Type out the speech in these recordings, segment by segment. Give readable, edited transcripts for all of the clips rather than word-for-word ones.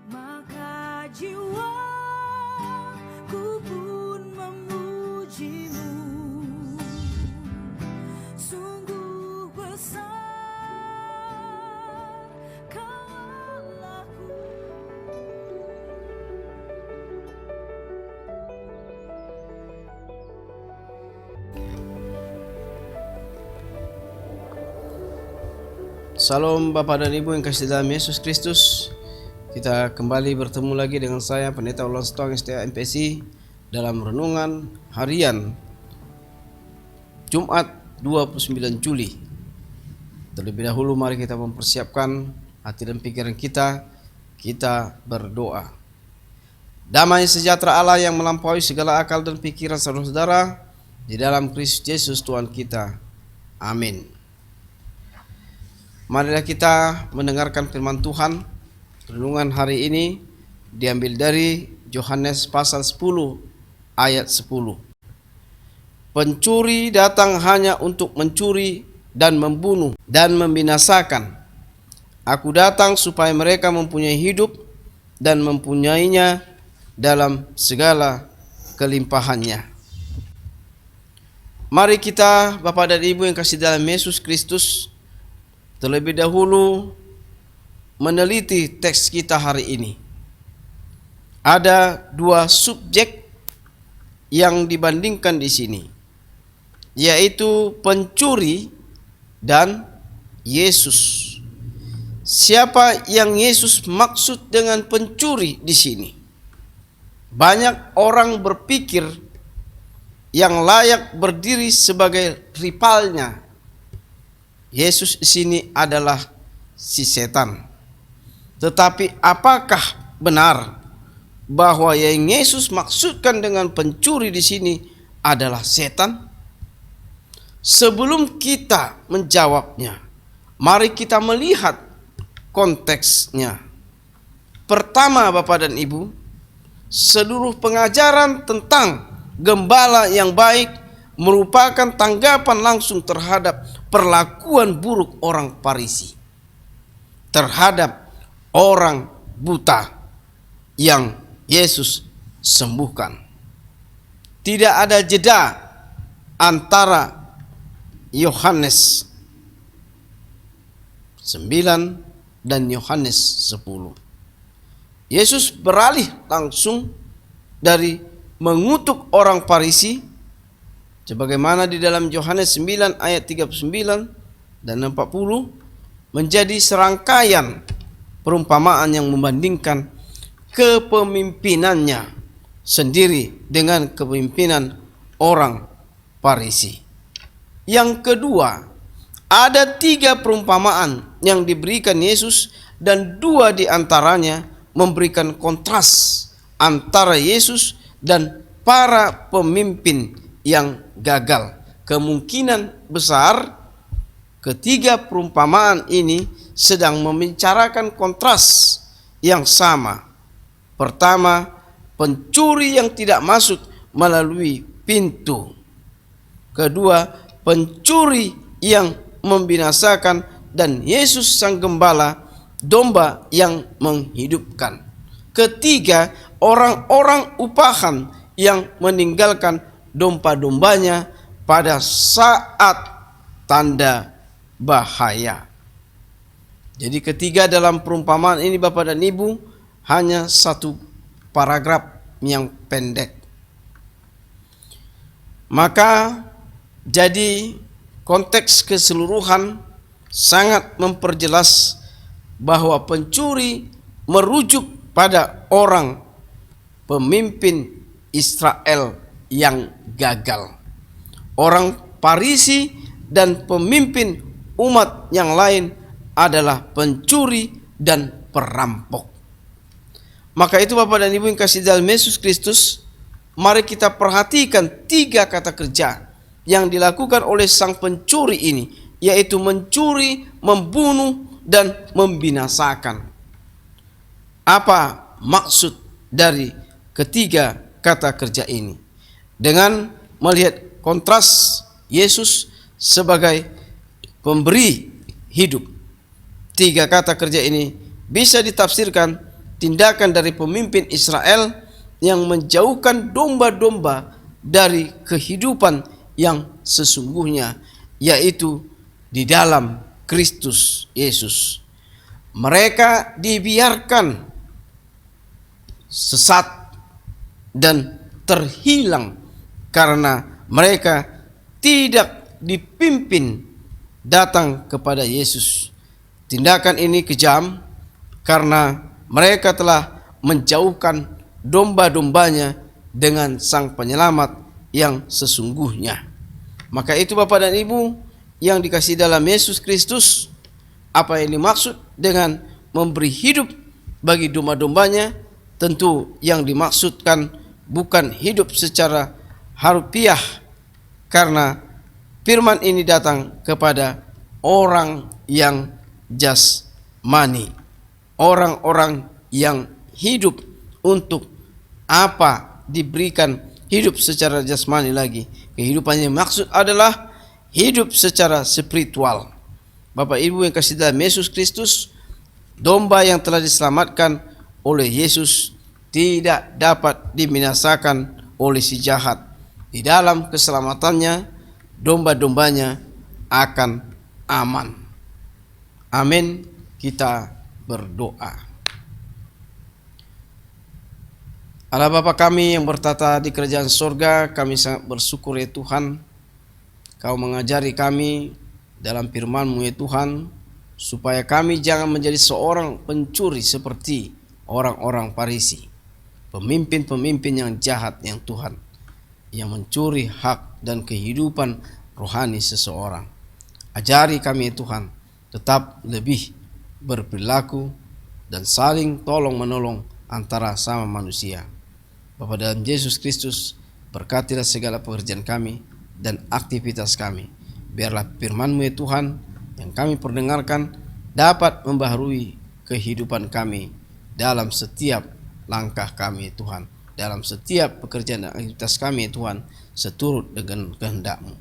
maka jiwaku pun memujimu. Sungguh besar Kau Allahku. Salam Bapak dan Ibu yang kasih dalam Yesus Kristus. Kita kembali bertemu lagi dengan saya Pendeta Ulas Tuang STA MPSI dalam renungan harian Jumat 29 Juli. Terlebih dahulu mari kita mempersiapkan hati dan pikiran kita berdoa. Damai sejahtera Allah yang melampaui segala akal dan pikiran saudara-saudara di dalam Kristus Yesus Tuhan kita. Amin. Marilah kita mendengarkan firman Tuhan. Renungan hari ini diambil dari Yohanes pasal 10 ayat 10. Pencuri datang hanya untuk mencuri dan membunuh dan membinasakan. Aku datang supaya mereka mempunyai hidup dan mempunyainya dalam segala kelimpahannya. Mari kita Bapak dan Ibu yang kasih dalam Yesus Kristus, terlebih dahulu meneliti teks kita hari ini. Ada dua subjek yang dibandingkan di sini, yaitu pencuri dan Yesus. Siapa yang Yesus maksud dengan pencuri di sini? Banyak orang berpikir yang layak berdiri sebagai rivalnya Yesus di sini adalah si setan. Tetapi apakah benar bahwa yang Yesus maksudkan dengan pencuri di sini adalah setan? Sebelum kita menjawabnya, mari kita melihat konteksnya. Pertama, Bapak dan Ibu, seluruh pengajaran tentang gembala yang baik merupakan tanggapan langsung terhadap perlakuan buruk orang Farisi terhadap orang buta yang Yesus sembuhkan. Tidak ada jeda antara Yohanes 9 dan Yohanes 10. Yesus beralih langsung dari mengutuk orang Farisi, sebagaimana di dalam Yohanes 9 ayat 39 dan 40, menjadi serangkaian perumpamaan yang membandingkan kepemimpinannya sendiri dengan kepemimpinan orang Farisi. Yang kedua, ada 3 perumpamaan yang diberikan Yesus dan 2 di antaranya memberikan kontras antara Yesus dan para pemimpin yang gagal. Kemungkinan besar ketiga perumpamaan ini sedang membicarakan kontras yang sama. Pertama, pencuri yang tidak masuk melalui pintu. Kedua, pencuri yang membinasakan, dan Yesus sang gembala, domba yang menghidupkan. Ketiga, orang-orang upahan yang meninggalkan domba-dombanya pada saat tanda bahaya. Jadi ketiga dalam perumpamaan ini Bapak dan Ibu hanya satu paragraf yang pendek. Maka jadi konteks keseluruhan sangat memperjelas bahwa pencuri merujuk pada orang pemimpin Israel yang gagal. Orang Farisi dan pemimpin umat yang lain adalah pencuri dan perampok. Maka itu Bapak dan Ibu yang kasih dalam Yesus Kristus, mari kita perhatikan 3 kata kerja yang dilakukan oleh sang pencuri ini, yaitu mencuri, membunuh, dan membinasakan. Apa maksud dari ketiga kata kerja ini? Dengan melihat kontras Yesus sebagai pemberi hidup, 3 kata kerja ini bisa ditafsirkan tindakan dari pemimpin Israel yang menjauhkan domba-domba dari kehidupan yang sesungguhnya, yaitu di dalam Kristus Yesus. Mereka dibiarkan sesat dan terhilang karena mereka tidak dipimpin datang kepada Yesus. Tindakan ini kejam karena mereka telah menjauhkan domba-dombanya dengan Sang Penyelamat yang sesungguhnya. Maka itu Bapak dan Ibu yang dikasihi dalam Yesus Kristus, apa yang dimaksud dengan memberi hidup bagi domba-dombanya, tentu yang dimaksudkan bukan hidup secara harfiah, karena firman ini datang kepada orang yang jasmani, orang-orang yang hidup untuk apa diberikan hidup secara jasmani lagi. Kehidupannya maksud adalah hidup secara spiritual. Bapak Ibu yang kasih dalam Yesus Kristus, domba yang telah diselamatkan oleh Yesus tidak dapat dibinasakan oleh si jahat. Di dalam keselamatannya, domba-dombanya akan aman. Amin. Kita berdoa. Allah Bapa kami yang bertata di kerajaan sorga, kami sangat bersyukur ya Tuhan, Kau mengajari kami dalam firman-Mu ya Tuhan, supaya kami jangan menjadi seorang pencuri seperti orang-orang Farisi, pemimpin-pemimpin yang jahat yang Tuhan, yang mencuri hak dan kehidupan rohani seseorang. Ajari kami ya Tuhan, tetap lebih berperilaku dan saling tolong-menolong antara sama manusia. Bapa dalam Yesus Kristus, berkatilah segala pekerjaan kami dan aktivitas kami. Biarlah firman-Mu ya Tuhan yang kami perdengarkan dapat membaharui kehidupan kami dalam setiap langkah kami Tuhan, dalam setiap pekerjaan dan aktivitas kami Tuhan, seturut dengan kehendak-Mu.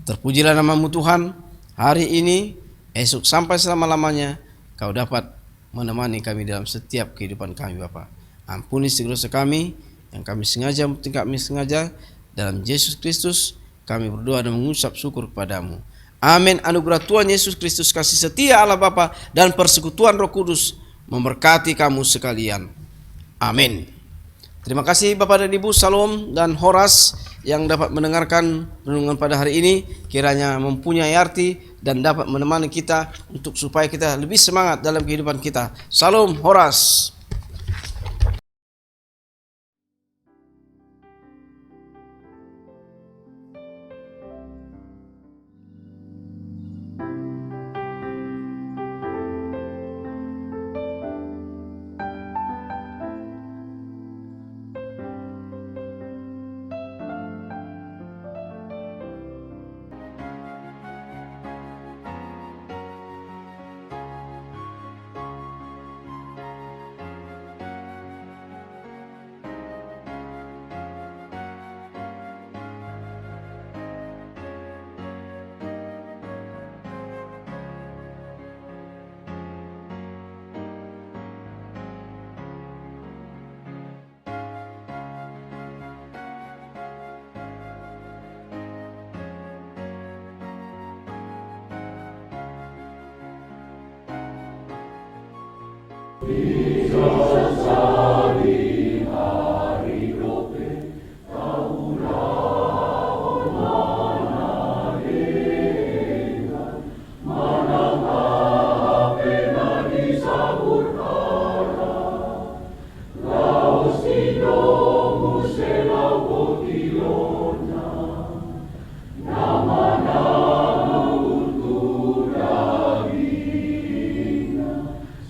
Terpujilah nama-Mu Tuhan, hari ini, esok sampai selama-lamanya Kau dapat menemani kami dalam setiap kehidupan kami Bapa. Ampuni segala dosa kami yang kami sengaja maupun kami sengaja, dalam Yesus Kristus kami berdoa dan mengucap syukur kepadamu. Amin. Anugerah Tuhan Yesus Kristus, kasih setia Allah Bapa dan persekutuan Roh Kudus memberkati kamu sekalian. Amin. Terima kasih Bapak dan Ibu Salom dan Horas yang dapat mendengarkan renungan pada hari ini, kiranya mempunyai arti dan dapat menemani kita untuk supaya kita lebih semangat dalam kehidupan kita. Salam Horas.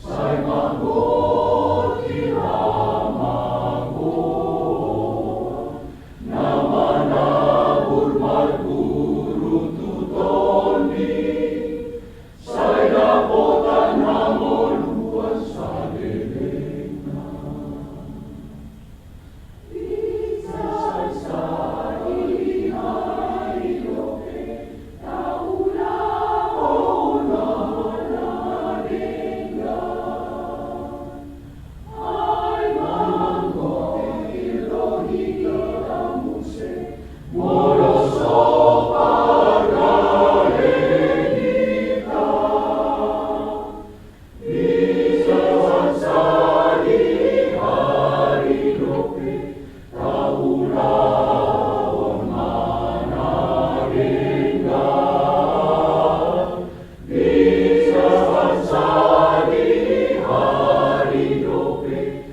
Sai magor Tope